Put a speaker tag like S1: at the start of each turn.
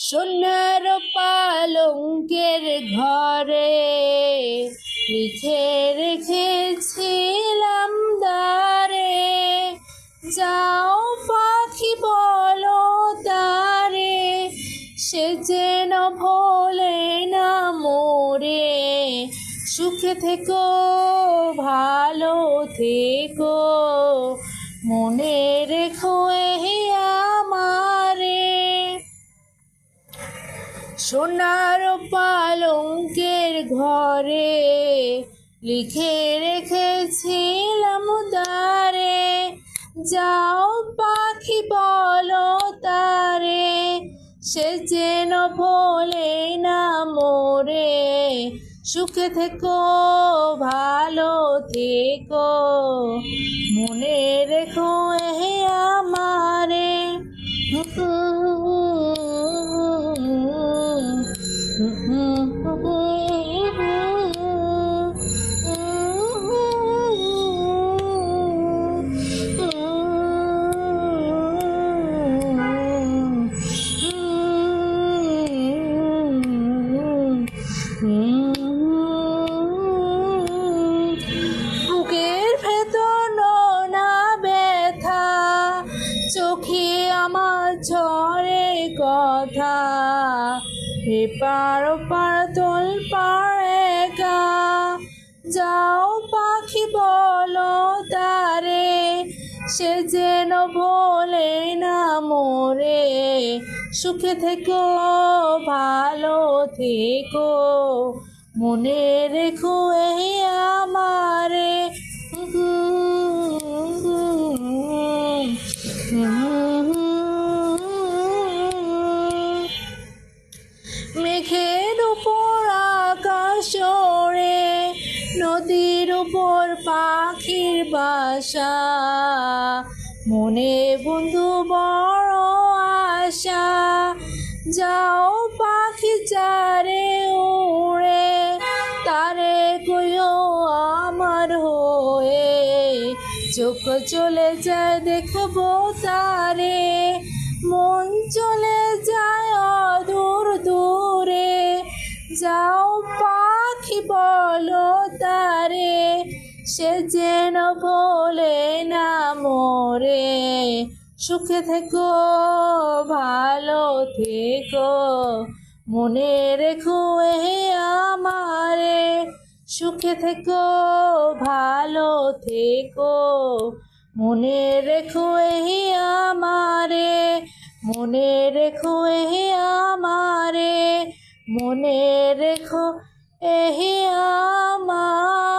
S1: সোনার পালঙ্কের ঘরে লিখে রেখেছিলাম দ্বারে, যাও পাখি বলো তারে, সে যেন ভোলে না মোরে। সুখে থেকো ভালো থেকো, মনে রেখো এই আমারে। সোনার পালঙ্কের ঘরে লিখে রেখেছিলাম দ্বারে, যাও পাখি বলো তারে, সে যেন ভোলে না মোরে। সুখে থেকো ভালো থেকো, মনে রেখো এই আমারে। বুকের ভেতর না ব্যথা, চোখে আমার ঝরে কথা, এপার ওপার তোলপাড় একা, যাও পাখি বলো তারে, সে যেন ভোলে না মোরে। সুখে থেকো ভালো থেকো, মনে রেখো এই আমারে। মেঘের উপর আকাশ ওড়ে, নদীর উপর পাখির বাসা, মনে বন্ধু বড় আশা, যাও পাখি যারে উড়ে, তারে কইও আমার হয়ে। চোখ চলে যায় দেখবো তারে, মন চলে যায় অদূর দূরে, যাও পাখি বলো তারে, সে যেন ভোলে না মোরে। সুখে থেকো ভালো থেকো, মনে রেখো এই আমারে। সুখে থেকো ভালো থেকো, মনে রেখো এই আমারে। মনে রেখো এই আমারে, মনে রেখো এই আমারে।